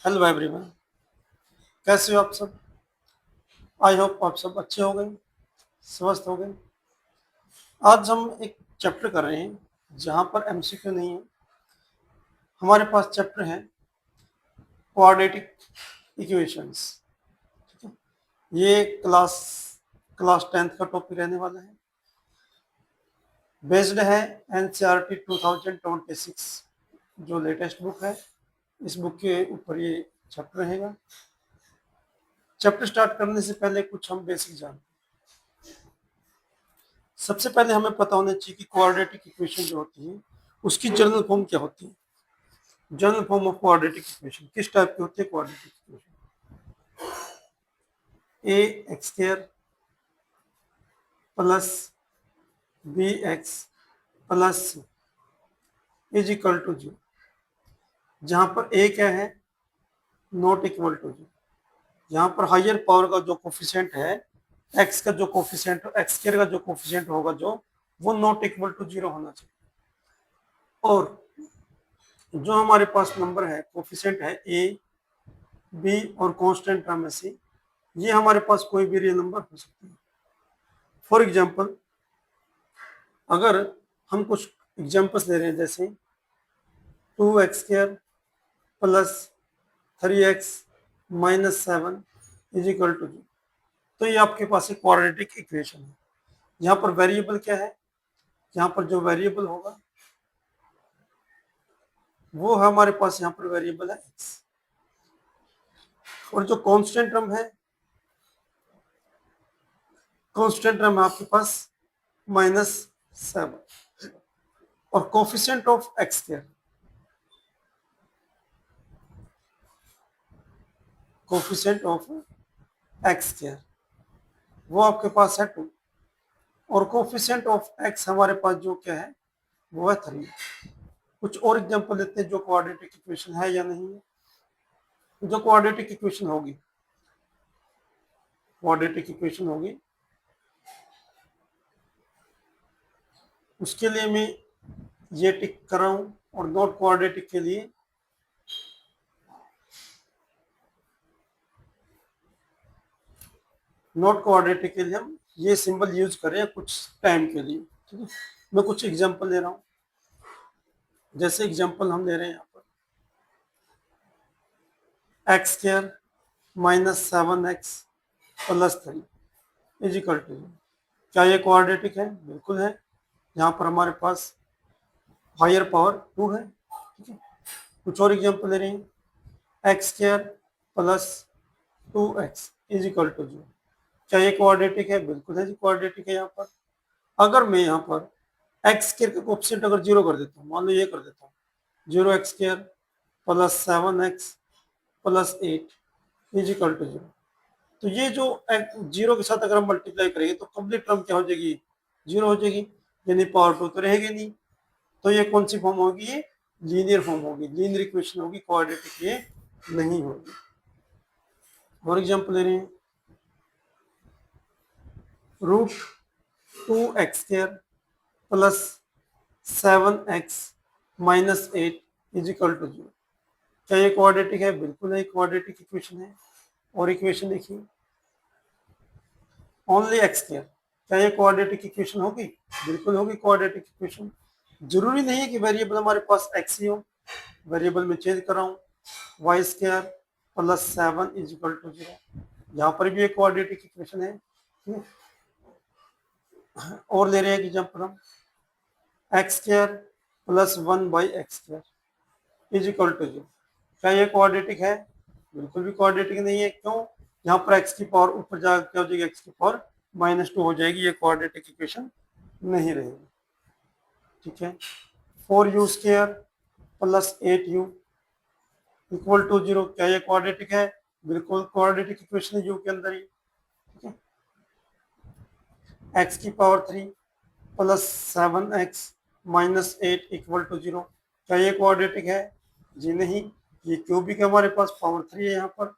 Hello everyone, कैसे हो आप सब। आई होप आप सब अच्छे हो गए, स्वस्थ हो गए। आज हम एक चैप्टर कर रहे हैं जहाँ पर एमसीक्यू नहीं है। हमारे पास चैप्टर है क्वाड्रेटिक इक्वेशंस। ये क्लास 10th का टॉपिक रहने वाला है। बेस्ड है एनसीईआरटी 2026 जो लेटेस्ट बुक है। इस बुक के ऊपर ये चैप्टर रहेगा। चैप्टर स्टार्ट करने से पहले कुछ हम बेसिक जानते हैं। सबसे पहले हमें पता होना चाहिए कि क्वाड्रेटिक इक्वेशन जो होती है उसकी जनरल फॉर्म क्या होती है। General form of quadratic equation किस टाइप की होती है। Quadratic equation A X square plus B X plus C is equal to zero, जहां पर ए क्या है, नॉट इक्वल टू जीरो। यहाँ पर हायर पावर का जो कोफिशिएंट है, एक्स का जो कोफिशिएंट, एक्स स्क्वायर का जो कोफिशिएंट होगा जो, वो नॉट इक्वल टू जीरो होना चाहिए। और जो हमारे पास नंबर है, कोफिशिएंट है ए बी और कांस्टेंट टर्म में से, ये हमारे पास कोई भी रियल नंबर हो सकती है। फॉर एग्जांपल अगर हम कुछ एग्जांपल्स ले रहे हैं, जैसे 2x square plus 3x minus 7 is equal to 0, तो ये आपके पास एक क्वाड्रेटिक इक्वेशन है। यहाँ पर वेरिएबल क्या है, यहाँ पर जो वेरिएबल होगा वो हमारे पास यहाँ पर वेरिएबल है x, और जो कांस्टेंट टर्म है, कांस्टेंट टर्म है आपके पास -7, और coefficient of x square, coefficient of x square वो आपके पास है 2, और कोफिशिएंट ऑफ एक्स हमारे पास जो क्या है वो है 3। कुछ और एग्जांपल लेते हैं जो क्वाड्रेटिक इक्वेशन है या नहीं है। जो क्वाड्रेटिक इक्वेशन होगी, क्वाड्रेटिक इक्वेशन होगी, उसके लिए मैं ये टिक कर रहा हूं, और नॉट क्वाड्रेटिक के लिए नॉट क्वाड्रेटिक के लिए हम ये सिंबल यूज करें कुछ टाइम के लिए। ठीक है, मैं कुछ एग्जांपल ले रहा हूं। जैसे एग्जांपल हम ले रहे हैं यहाँ पर X square -7x plus 3 is equal to, क्या ये क्वाड्रेटिक है? बिल्कुल है। यहाँ पर हमारे पास हायर पावर 2 है। ठीक है, कुछ और एग्जांपल ले रहे हैं, X square plus 2x is equal to 0, क्या ये क्वाड्रेटिक है? बिल्कुल है जी, क्वाड्रेटिक है। यहाँ पर अगर मैं यहाँ पर एक्स स्क्वायर का कोएफिशिएंट अगर 0 कर देता हूँ, मान लो ये कर देता हूँ 0x square plus 7x plus 8 is equal to 0, तो ये जो 0 के साथ अगर हम मल्टीप्लाई करेंगे तो कंप्लीट टर्म क्या हो जाएगी? 0 हो जाएगी, यानी पावर 2 तो रहेगी नहीं। तो ये कौन सी फॉर्म होगी? ये लीनियर फॉर्म होगी, लीनियर इक्वेशन होगी, क्वाड्रेटिक ये नहीं होगी। और एग्जांपल ले रहे हैं, root 2x square plus 7x minus 8 is equal to 0, क्या ये क्वाड्रेटिक है? बिल्कुल है, क्वाड्रेटिक इक्वेशन है। और इक्वेशन देखिए, ओनली एक्स स्क्वायर, क्या ये क्वाड्रेटिक इक्वेशन होगी? बिल्कुल होगी क्वाड्रेटिक इक्वेशन। जरूरी नहीं है कि वेरिएबल हमारे पास एक्स ही हो, वेरिएबल में चेंज कर रहा हूँ, Y square plus 7 is equal to 0, यहाँ पर भी एक क्वाड्रेटिक इक्वेशन है। और ले रहे हैं एग्जांपल हम, X square plus 1 by X square is equal to 0, क्या ये क्वाड्रेटिक है? बिल्कुल भी क्वाड्रेटिक नहीं है। क्यों? यहाँ पर एक्स की पावर ऊपर जाकर क्या हो जाएगी? एक्स की पावर -2 हो जाएगी, ये क्वाड्रेटिक इक्वेशन नहीं रहेगी। ठीक है, 4u square plus 8u equal to 0, क्या ये क्वाड्रेटिक है? बिल्कुल क्वाड्रेटिक इक्वेशन है, यू के अंदर ही। ठीक है, एक्स की power 3 plus 7x minus 8 equal to 0, क्या ये क्वाड्रेटिक है? जी नहीं, ये क्यूबिक हमारे पास पावर 3 है यहाँ पर।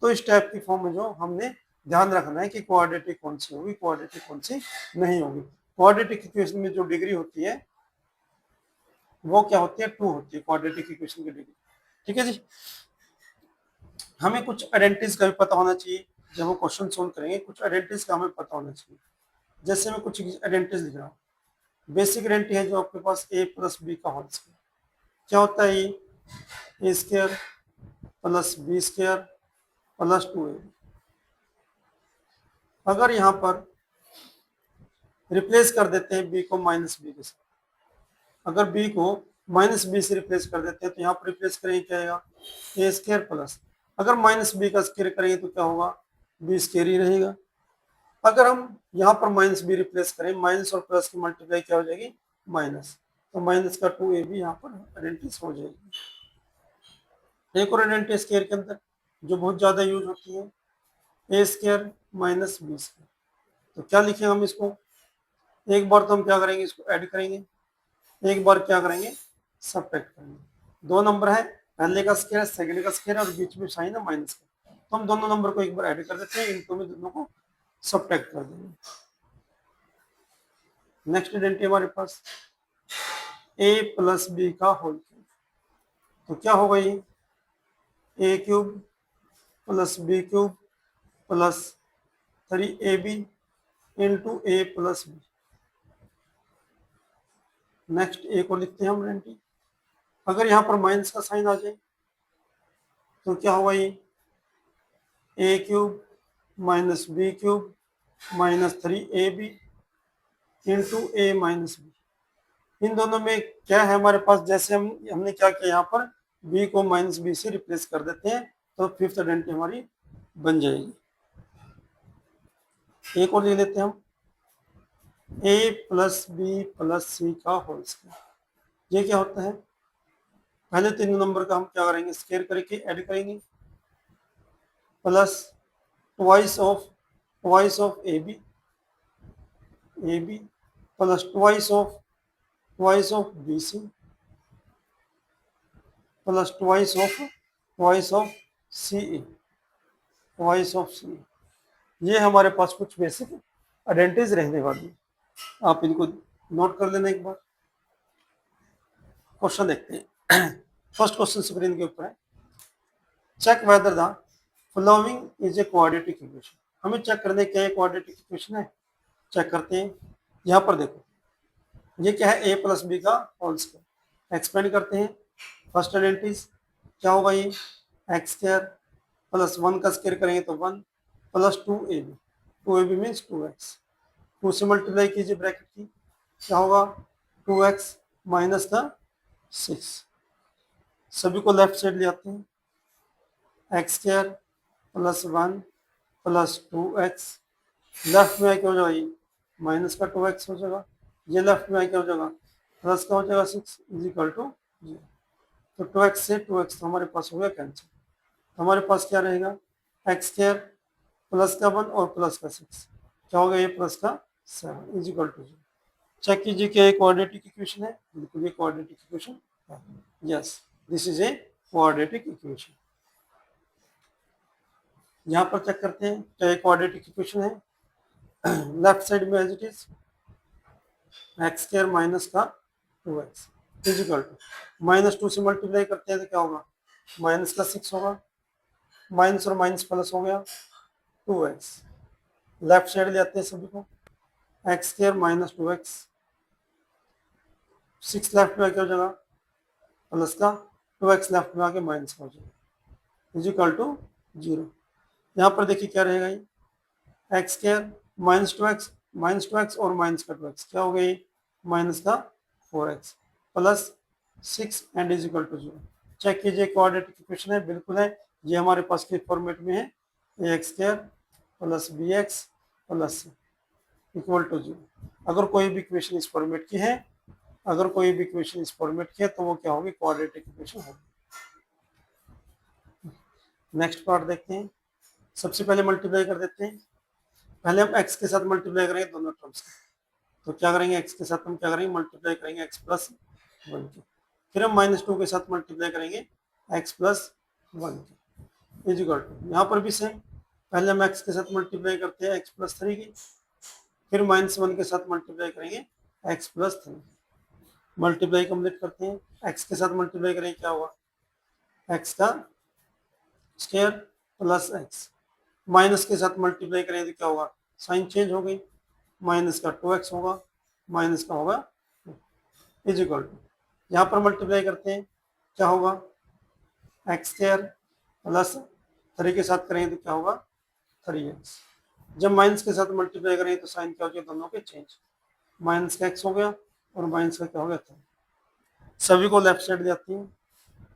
तो इस टाइप की फॉर्म में जो हमने ध्यान रखना है कि क्वाड्रेटिक कौन सी होगी, क्वाड्रेटिक कौन सी नहीं होगी। क्वाड्रेटिक इक्वेशन में जो डिग्री होती है वो क्या होती है? 2 होती है क्वाड्रेटिक इक्वेशन की डिग्री। ठीक है जी। हमें कुछ आइडेंटिटीज का भी पता होना चाहिए। जब हम क्वेश्चन सोल्व करेंगे कुछ आइडेंटिटीज का हमें पता होना चाहिए। जैसे मैं कुछ आइडेंटिटीज लिख रहा हूँ। बेसिक आइडेंटिटी है जो आपके पास a प्लस बी का होल स्क्वायर। क्या होता है ये? A square plus B square plus 2a। अगर यहाँ पर रिप्लेस कर देते हैं b को माइनस बी के साथ, अगर b को माइनस बी से रिप्लेस कर देते हैं तो यहाँ पर रिप्लेस करेंगे क्या आएगा? ए स्क्वायर प्लस, अगर माइनस बी का स्क्वायर करेंगे तो क्या होगा? बी स्क्वायर ही रहेगा। अगर हम यहाँ पर माइनस बी रिप्लेस करें, माइनस और प्लस की मल्टीप्लाई क्या हो जाएगी? माइनस, तो माइनस का 2a भी यहाँ पर आइडेंटिटी हो जाएगी। एक और आइडेंटिटी स्क्वायर के अंदर जो बहुत ज्यादा यूज होती है, ए स्क्वायर माइनस बी स्क्वायर। तो क्या लिखेंगे हम इसको? एक बार तो हम क्या करेंगे, इसको ऐड करेंगे, एक बार क्या करेंगे? सब्ट्रैक्ट करेंगे। दो नंबर है, पहले का स्क्वायर सेकंड का स्क्वायर और बीच में साइन है माइनस का, तो हम दोनों नंबर को एक बार ऐड कर देते हैं, इनको में दोनों को सब्ट्रैक्ट कर देंगे। नेक्स्ट आइडेंटिटी हमारे पास a प्लस बी का होल क्यूब। तो क्या होगा ये? A cube plus B cube plus 3ab into A plus B. Next A को लिखते हैं हम आइडेंटिटी। अगर यहाँ पर माइनस का साइन आ जाए तो क्या होगा ये? A cube minus B cube minus 3ab into A minus B. इन दोनों में क्या है हमारे पास? जैसे हमने क्या किया, यहाँ पर b को माइनस बी से रिप्लेस कर देते हैं, तो फिफ्थ आइडेंटिटी हमारी बन जाएगी। ए को ले लेते हैं हम, a प्लस बी प्लस सी का होल स्क्वायर। ये क्या होता है? पहले तीन नंबर का हम क्या करेंगे? स्क्वायर करके ऐड करेंगे, plus twice of A B plus twice of B C plus twice of C A, twice of C. ये हमारे पास कुछ बेसिक आइडेंटिटीज रहने वाली है, आप इनको नोट कर लेना एक बार। क्वेश्चन देखते हैं। फर्स्ट क्वेश्चन स्क्रीन के ऊपर है, check whether the following is a quadratic equation. हमें चेक करने क्या क्वाड्रेटिक इक्वेशन है, चेक करते हैं। यहाँ पर देखो, ये क्या है? a प्लस बी का होल स्क्वायर। एक्सपेंड करते हैं। फर्स्ट आइडेंटिटीज क्या होगा? ये एक्स स्क्वायर प्लस 1 का स्क्वायर करेंगे तो 1 plus 2ab, 2ab means 2x। 2 से मल्टीप्लाई कीजिए ब्रैकेट की, क्या होगा? 2x माइनस का 6। सभी को लेफ्ट साइड ले आते हैं, X square plus 1 plus 2x। Left में क्या हो जाएगा? ये माइनस का 2x हो जाएगा, ये लेफ्ट में क्या हो जाएगा? प्लस का हो जाएगा 6 इज इक्वल टू 0। तो 2x से 2x तो हमारे पास हो गया कैंसिल। तो हमारे पास क्या रहेगा? एक्स स्क्वायर प्लस का 1 और प्लस का 6, क्या होगा? ये प्लस का 7 इज इक्वल टू 0। चेक कीजिए क्या एक क्वाड्रेटिक इक्वेशन है? बिल्कुल ये क्वाड्रेटिक इक्वेशन है। Yes, this is a quadratic equation. यहाँ पर चेक करते हैं क्या एक क्वाड्रेटिक इक्वेशन है। लेफ्ट साइड में as it is X square minus का 2x is equal to minus 2 से मल्टीप्लाई करते हैं तो क्या होगा? माइनस का 6 होगा, माइनस और माइनस प्लस हो गया 2x। लेफ्ट साइड ले आते हैं सभी को, x square minus 2x, 6 left में क्या हो जाएगा? प्लस का 2x लेफ्ट में आके माइनस का हो जाएगा इज इक्वल टू 0। यहाँ पर देखिए क्या रहेगा? ये X square minus two X और माइनस का 2x, क्या हो गई? माइनस का 4x plus 6 and is equal to 0। Check कीजिए क्वाड्रेटिक इक्वेशन है, बिल्कुल है। ये हमारे पास के फॉर्मेट में है, A X square plus B X plus equal to 0। अगर कोई भी इक्वेशन इस फॉर्मेट की है, अगर कोई भी इक्वेशन इस फॉर्मेट की है तो वो क्या होगी? क्वाड्रेटिक इक्वेशन होगी। नेक्स्ट पार्ट देखते हैं। सबसे पहले मल्टीप्लाई कर देते हैं। पहले हम x के साथ मल्टीप्लाई करेंगे दोनों टर्म्स के, तो क्या करेंगे? x के साथ हम क्या करेंगे? मल्टीप्लाई करेंगे x प्लस 1 के। फिर हम माइनस 2 के साथ मल्टीप्लाई करेंगे x प्लस 1 के इज इक्वल टू, यहाँ पर भी सेम। पहले हम x के साथ मल्टीप्लाई करते हैं x प्लस 3 की, फिर माइनस 1 के साथ मल्टीप्लाई करेंगे x प्लस 3। मल्टीप्लाई कंप्लीट करते हैं, x के साथ मल्टीप्लाई करेंगे क्या होगा? x का स्क्वायर प्लस एक्स, माइनस के साथ मल्टीप्लाई करें तो क्या होगा, साइन चेंज हो गई, माइनस का 2x होगा, माइनस का होगा इज इक्वल टू, यहाँ पर मल्टीप्लाई करते हैं क्या होगा, एक्स स्क्वायर प्लस 3 के साथ करेंगे तो क्या होगा 3x, जब माइनस के साथ मल्टीप्लाई करेंगे तो साइन क्या हो जाएगा, दोनों के चेंज, माइनस का x हो गया और माइनस का क्या हो गया 3, सभी को लेफ्ट साइड जाती है,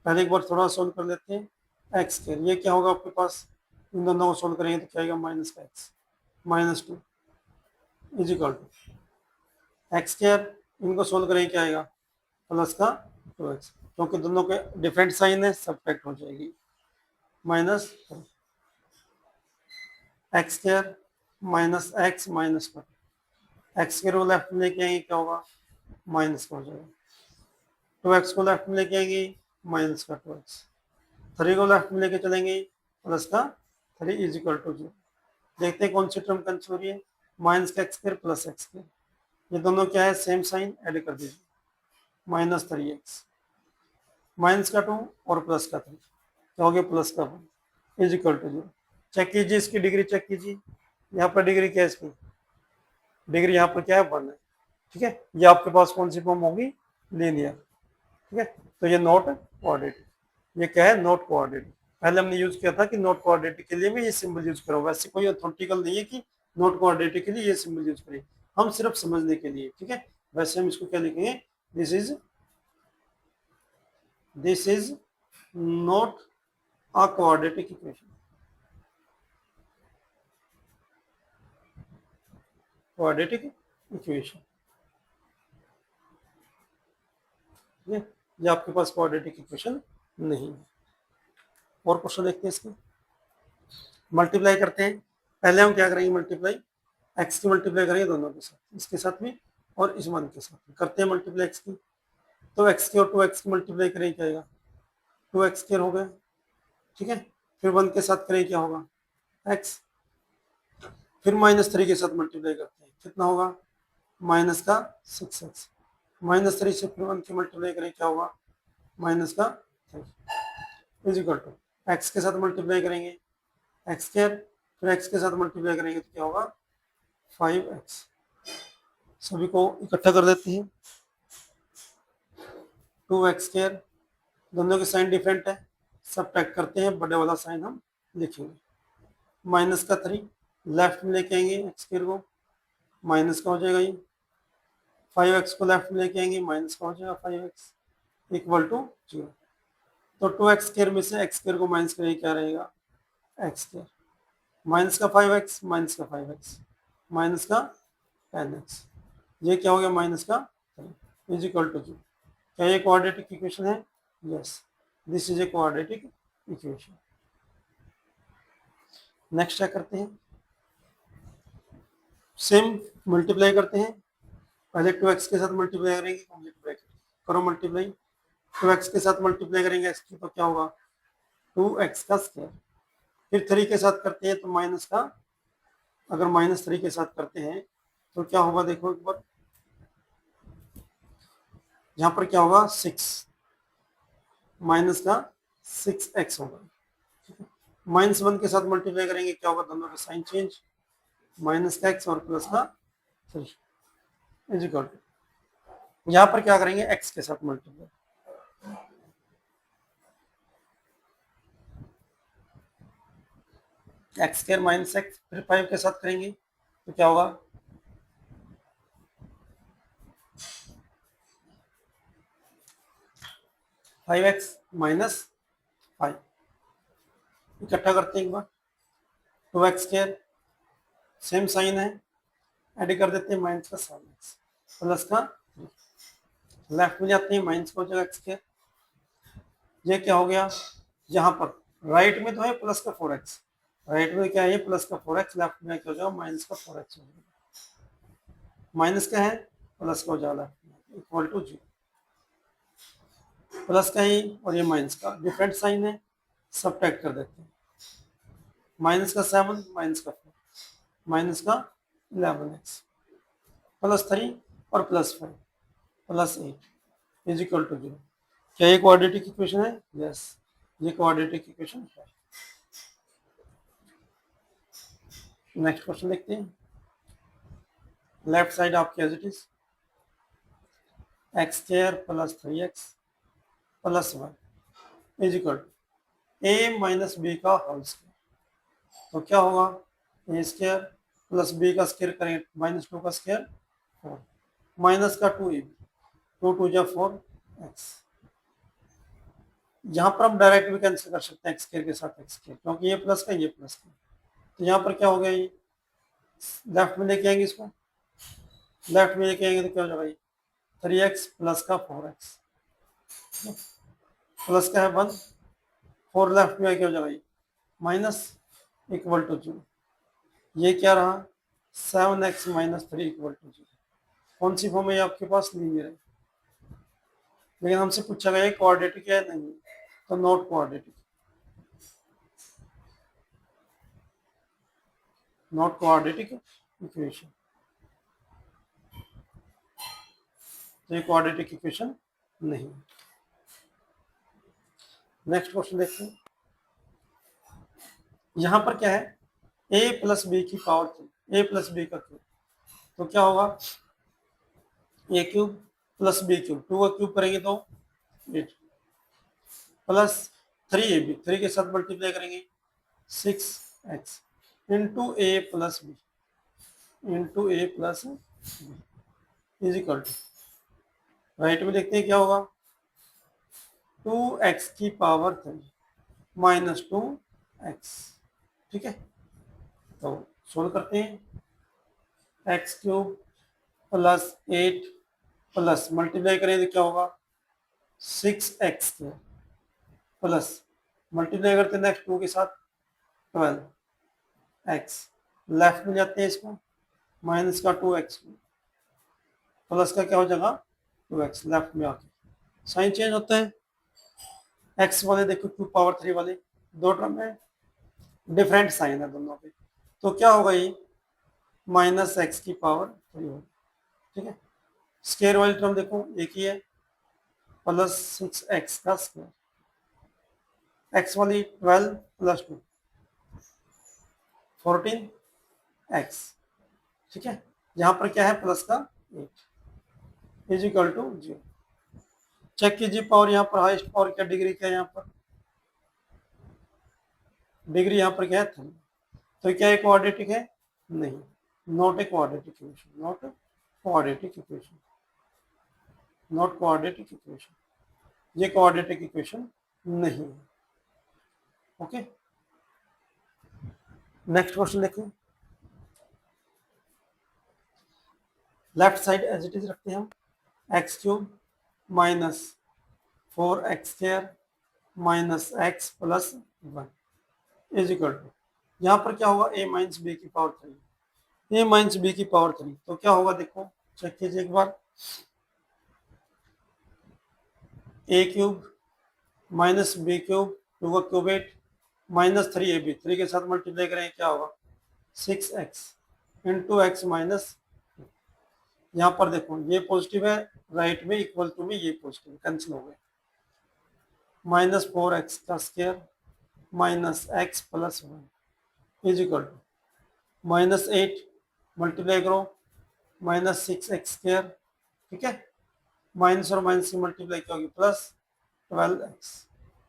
पहले एक बार थोड़ा सोल्व कर लेते हैं, एक्स स्क्वायर ये क्या होगा आपके पास, इन दोनों को सोल्व करेंगे तो क्या आएगा, माइनस का X minus 2 is equal to X square, इनको सोल्व करेंगे क्या आएगा, प्लस का 2x, क्योंकि दोनों के डिफरेंट साइन है सब्ट्रैक्ट हो जाएगी, minus x square minus X minus 1, x square को लेफ्ट में लेके आएंगे क्या होगा, माइनस का हो जाएगा, 2x को लेफ्ट में लेके आएंगे माइनस का 2x, 3 को लेफ्ट में लेके चलेंगे प्लस का 3 इज इक्वल टू 0, देखते हैं कौन सी टर्म कैंसिल हो रही है, माइनस का x square plus x square, ये दोनों क्या है सेम साइन, ऐड कर दीजिए, माइनस 3x माइनस का 2 और प्लस का 3 क्या हो गया, प्लस का 1 इज इक्वल टू 0, चेक कीजिए इसकी डिग्री, चेक कीजिए यहाँ पर डिग्री क्या है, इसकी डिग्री यहाँ पर क्या है 1 है, ठीक है, ये आपके पास कौन सी फॉर्म होगी, लीनियर, ठीक है, तो ये नॉट क्वाड्रेटिक, ये क्या है नॉट क्वाड्रेटिक, पहले हमने यूज किया था कि नॉट क्वाड्रेटिक के लिए मैं ये सिंबल यूज करूँ, वैसे कोई अथॉरिटिकल नहीं है कि नॉट क्वाड्रेटिक के लिए ये सिंबल यूज करें, हम सिर्फ समझने के लिए, ठीक है, वैसे हम इसको क्या लिखेंगे, this is not a quadratic equation, quadratic equation, ठीक है, ये आपके पास क्वाड्रेटिक इक्वेशन नहीं है। और क्वेश्चन देखते हैं इसके, मल्टीप्लाई करते हैं, पहले हम क्या करेंगे, मल्टीप्लाई एक्स की मल्टीप्लाई करेंगे दोनों के साथ, इसके साथ भी और इस वन के साथ भी करते हैं मल्टीप्लाई एक्स की, तो एक्स की और 2x की मल्टीप्लाई करेंगे क्या आएगा, 2x स्क्वायर हो गया, ठीक है, फिर 1 के साथ करेंगे क्या होगा x, फिर -3 के साथ मल्टीप्लाई करते हैं कितना होगा, माइनस का 6x, -3 से फिर 1 की मल्टीप्लाई करें क्या होगा, माइनस का 3 इज इक्वल टू, एक्स के साथ मल्टीप्लाई करेंगे एक्स स्क्वायर, फिर एक्स के साथ मल्टीप्लाई करेंगे तो क्या होगा 5x, सभी को इकट्ठा कर देते हैं, 2x स्क्वायर, दोनों के साइन डिफरेंट है, सब्ट्रैक्ट करते हैं, बड़े वाला साइन हम लिखेंगे, माइनस का 3 लेफ्ट में लेके आएंगे एक्स स्क्वायर को, माइनस का हो जाएगा ये, 5x को लेफ्ट में लेके आएंगे माइनस का हो जाएगा 5x इक्वल टू 0, तो 2x स्क्वायर में से x स्क्वायर को माइनस करेंगे क्या रहेगा, x स्क्वायर माइनस का 5x माइनस का 5x माइनस का 10x, ये क्या हो गया माइनस का 3 इज इक्वल टू 0, क्या ये क्वाड्रेटिक इक्वेशन है, yes this is a quadratic equation. Next क्या करते हैं, सेम मल्टीप्लाई करते हैं, पहले 2x के साथ मल्टीप्लाई करेंगे, मल्टीप्लाई करो मल्टीप्लाई, 2x के साथ मल्टीप्लाई करेंगे x की तो क्या होगा 2x का स्क्वायर, फिर 3 के साथ करते हैं तो माइनस का, अगर -3 के साथ करते हैं तो क्या होगा, देखो एक बार यहाँ पर क्या होगा 6 माइनस का 6x होगा, -1 के साथ मल्टीप्लाई करेंगे क्या होगा, दोनों का साइन चेंज, माइनस का x और प्लस का 3 इज इक्वल टू, यहाँ पर क्या करेंगे x के साथ multiply, x square minus x, फिर 5 के साथ करेंगे तो क्या होगा 5x माइनस 5, इकट्ठा करते हैं एक बार, 2x स्क्वायर सेम साइन है, ऐड कर देते हैं माइनस का 7x प्लस का 3, लेफ्ट में जाते हैं माइनस का हो जाएगा x स्क्वायर, ये क्या हो गया, यहाँ पर राइट में तो है प्लस का 4x, राइट में क्या है प्लस का 4x, लेफ्ट में क्या हो जाएगा माइनस का 4x हो जाएगा, माइनस का है प्लस का हो जाएगा इक्वल टू 0, प्लस का ही और ये माइनस का डिफरेंट साइन है, सब्ट्रैक्ट कर देते हैं, माइनस का 7 माइनस का 4 माइनस का 11x प्लस 3 और plus 5 plus 8 is equal to 0, क्या ये क्वाड्रेटिक इक्वेशन है, यस ये क्वाड्रेटिक इक्वेशन है। नेक्स्ट क्वेश्चन देखते हैं। लेफ्ट साइड आपकी as it is X square plus 3x plus 1 is equal to A minus B का होल स्क्वायर। तो क्या होगा, ए स्क्वायर प्लस बी का स्क्वायर करेंगे माइनस 2 का स्क्वायर 4 माइनस का 2 ए बी 2 2 जा 4 एक्स। यहाँ पर हम डायरेक्ट भी कैंसिल कर सकते हैं एक्स स्क्वायर के साथ एक्स स्क्वायर, क्योंकि ये प्लस का ये प्लस का। तो यहाँ पर क्या हो गया, ये लेफ्ट में लेके आएंगे इसको, लेफ्ट में लेके आएंगे तो क्या हो जाएगा, 3x प्लस का 4x प्लस का है 1 4 लेफ्ट में क्या हो जाएगा, माइनस इक्वल टू 0। ये क्या रहा 7x माइनस 3 इक्वल टू 0। कौन सी फॉर्म है आपके पास, लीनियर है, लेकिन हमसे पूछा गया क्वाड्रेटिक है नहीं, तो not quadratic, not quadratic equation. तो ये क्वाड्रेटिक इक्वेशन नहीं। नेक्स्ट क्वेश्चन देखते हैं। यहां पर क्या है, a प्लस बी की पावर 3, a प्लस बी का क्यूब, तो क्या होगा a cube plus B cube, 2 का क्यूब करेंगे तो 8 प्लस 3ab 3 के साथ मल्टीप्लाई करेंगे 6x into A plus B into A plus B is equal to, right में देखते हैं क्या होगा, 2x की पावर 3 माइनस 2x। ठीक है, तो सोल्व करते हैं। X cube plus 8 plus multiply करें तो क्या होगा 6x प्लस मल्टीप्लाई करते हैं नेक्स्ट 2 के साथ 12x, लेफ्ट में जाते हैं इसको माइनस का 2x प्लस का क्या हो जाएगा 2x, लेफ्ट में आके साइन चेंज होता है। x वाले देखो 2 पावर 3 वाले दो टर्म में डिफरेंट साइन है दोनों पे, तो क्या होगा ये माइनस एक्स की पावर 3 होगी। ठीक है, स्क्वायर वाली टर्म देखो एक ही है, प्लस 6x का स्क्वायर, x वाली 12 प्लस 2 14x। ठीक है, यहाँ पर क्या है प्लस का 8 इज इक्वल टू 0। चेक कीजिए पावर, यहाँ पर हाईएस्ट पावर क्या डिग्री क्या है, यहाँ पर डिग्री यहाँ पर क्या है 3, तो क्या ये क्वाड्रेटिक है नहीं, not a quadratic equation, not quadratic equation, not quadratic equation, ये क्वाड्रेटिक इक्वेशन नहीं है। ओके, नेक्स्ट क्वेश्चन देखिए। Left side as it is रखते हैं हम, X cube minus 4x square minus X plus 1 is equal to, यहाँ पर क्या होगा a माइनस बी की पावर 3, a माइनस बी की पावर 3, तो क्या होगा देखो चेक कीजिए एक बार, a cube minus B cube 2 का क्यूब 8 माइनस 3ab 3 के साथ मल्टीप्लाई करेंगे क्या होगा 6x इंटू एक्स माइनस, यहाँ पर देखो ये पॉजिटिव है, राइट में इक्वल टू में ये पॉजिटिव कैंसिल हो गए, माइनस 4x का square minus X plus 1 is equal to minus 8 multiply करो माइनस 6x स्क्वायर। ठीक है, माइनस और माइनस की मल्टीप्लाई क्या होगी प्लस 12x,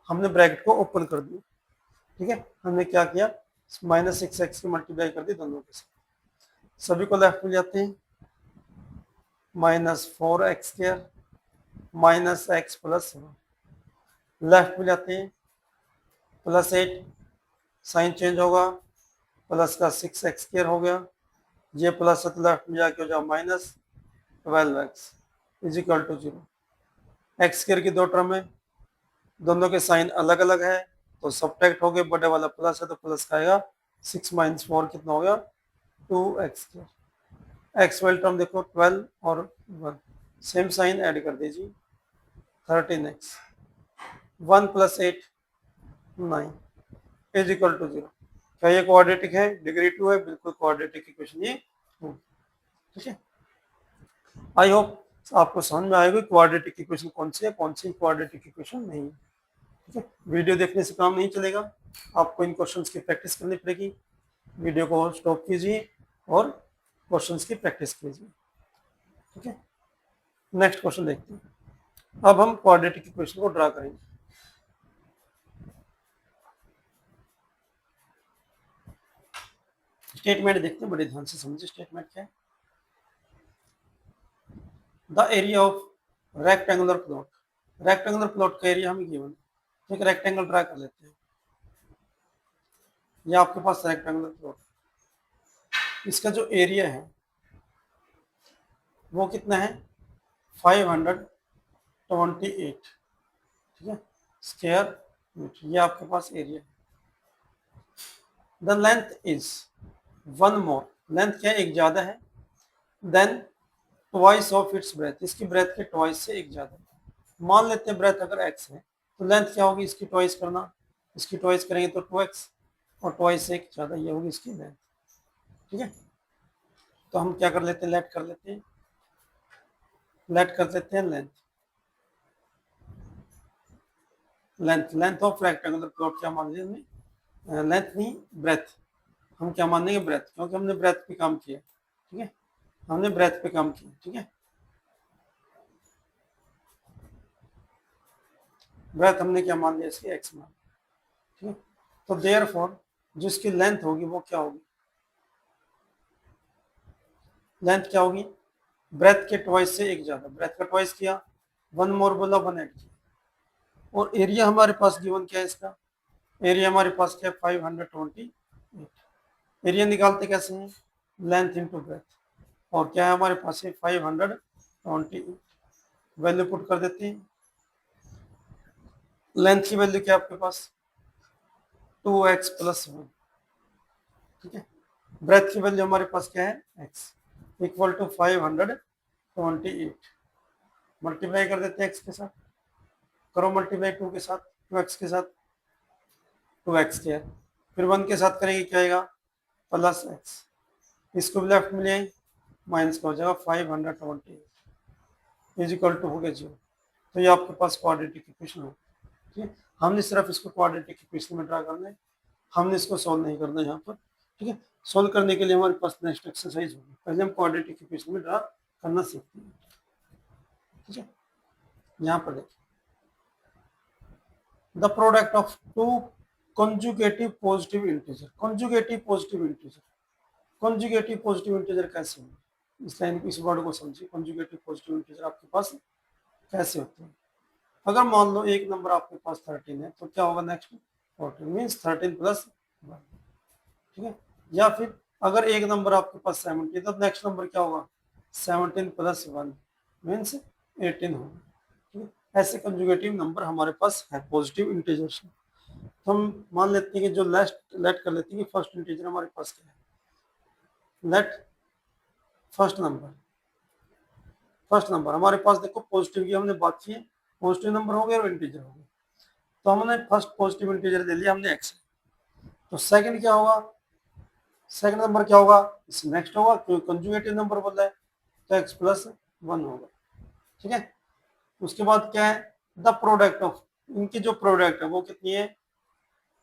हमने ब्रैकेट को ओपन कर दिया। ठीक है, हमने क्या किया माइनस 6x की मल्टीप्लाई कर दी दोनों के साथ, सभी को लेफ्ट में जाते हैं, minus 4x square minus X plus 1, left में जाते हैं प्लस 8 साइन चेंज होगा, प्लस का 6x स्क्वायर हो गया, ये प्लस है तो लेफ्ट में जाके हो जाओ minus 12x is equal to 0। X square की दो टर्म है, दोनों के साइन अलग अलग है तो सब्ट्रैक्ट हो गए, बड़े वाला प्लस है तो प्लस का आएगा, 6 माइनस 4 कितना हो गया 2x स्क्वायर, एक्स वाली टर्म देखो 12 और 1 सेम साइन ऐड कर दीजिए 13x 1 plus 8 9 is equal to 0। क्या ये क्वाड्रेटिक है, डिग्री 2 है, बिल्कुल क्वाड्रेटिक इक्वेशन ये। ठीक है, आई होप आपको समझ में आएगा क्वाड्रेटिक इक्वेशन कौन सी है, कौन सी क्वाड्रेटिक इक्वेशन नहीं है। ठीक है, वीडियो देखने से काम नहीं चलेगा, आपको इन क्वेश्चंस की प्रैक्टिस करनी पड़ेगी। वीडियो को स्टॉप कीजिए और क्वेश्चंस की प्रैक्टिस कीजिए। ठीक है, नेक्स्ट क्वेश्चन देखते हैं। अब हम क्वाड्रेटिक इक्वेशन को ड्रा करेंगे। स्टेटमेंट देखते हैं, बड़े ध्यान से समझिए स्टेटमेंट क्या है। The area of rectangular plot, rectangular plot का एरिया हमें गिवन, एक रेक्टेंगल ड्रा कर लेते हैं। ये आपके पास रेक्टेंगुलर प्लॉट, इसका जो एरिया है वो कितना है 528, ठीक है, स्क्वायर मीटर, ये आपके पास एरिया है। The length is one more, length क्या है, एक ज्यादा है, then twice of its breath, इसकी ब्रेथ के ट्वाइस से एक ज्यादा है। मान लेते हैं ब्रेथ अगर x है तो लेंथ क्या होगी, इसकी ट्वाइस करना, इसकी ट्वाइस करेंगे तो 2x, और ट्वाइस से एक ज्यादा, ये होगी इसकी लेंथ। ठीक है, तो हम क्या कर लेते हैं, लेट कर लेते हैं, लेट कर लेते हैं length, length of rectangular plot क्या मान लिया हमने, लेंथ नहीं ब्रेथ, हम क्या मान लेंगे ब्रेथ, क्योंकि हमने ब्रेथ पे काम किया। ठीक है, हमने ब्रेथ पे काम किया। ठीक है, ब्रेथ हमने क्या मान लिया, इसकी x मान। ठीक है, तो देयरफॉर जो इसकी लेंथ होगी वो क्या होगी, लेंथ क्या होगी, ब्रेथ के ट्वाइस से एक ज्यादा, ब्रेथ का ट्वाइस किया, वन मोर बोला, वन ऐड किया, और एरिया हमारे पास गिवन क्या है, इसका एरिया हमारे पास क्या है 528। एरिया निकालते कैसे हैं, लेंथ इंटू ब्रेथ, और क्या है हमारे पास है 528, वैल्यू पुट कर देते हैं। लेंथ की वैल्यू क्या है आपके पास 2x + 1। ठीक है, ब्रेथ की वैल्यू हमारे पास क्या है x इक्वल टू 528, मल्टीप्लाई कर देते हैं x के साथ, करो मल्टीप्लाई 2 के साथ, 2x के साथ 2x स्क्वायर, फिर 1 के साथ करेंगे क्या आएगा +x, इसको भी लेफ्ट में ले माइनस का हो जाएगा 528 इज इक्वल टू हो गया 0। तो ये आपके पास क्वाड्रेटिक इक्वेशन हो। ठीक है, हमने सिर्फ इसको क्वाड्रेटिक इक्वेशन में ड्रा करना है, हमने इसको सॉल्व नहीं करना है यहाँ पर। ठीक है, सॉल्व करने के लिए हमारे पास नेक्स्ट एक्सरसाइज होगी, पहले हम क्वाड्रेटिक इक्वेशन में ड्रा करना सीखते हैं। ठीक है, यहाँ पर देखिए, the product of two consecutive positive integer, consecutive positive integer, consecutive positive integer कैसे होंगे, इस लाइन इस वर्ड को समझिए, कंजुगेटिव पॉजिटिव इंटीजर आपके पास कैसे होते हैं। अगर मान लो एक नंबर आपके पास 13 है तो क्या होगा नेक्स्ट 14 मीन्स 13 + 1। ठीक है, या फिर अगर एक नंबर आपके पास 17 तो नेक्स्ट नंबर क्या होगा 17 + 1 मीन्स 18 होगा। ठीक है, ऐसे कंजुगेटिव नंबर हमारे पास है पॉजिटिव इंटीजर्स। तो हम मान लेते हैं कि जो लेट कर लेते हैं कि फर्स्ट इंटीजर हमारे पास क्या है, लेट फर्स्ट नंबर हमारे पास देखो पॉजिटिव की हमने बात की है, पॉजिटिव नंबर हो गया और इंटीजर हो गया, तो हमने फर्स्ट पॉजिटिव इंटीजर ले लिया हमने x, तो सेकंड क्या होगा, सेकंड नंबर क्या होगा, इससे नेक्स्ट होगा क्योंकि कंजुगेटिव नंबर बोल रहा है तो x + 1 होगा। ठीक है, उसके बाद क्या है द प्रोडक्ट ऑफ, इनकी जो प्रोडक्ट है वो कितनी है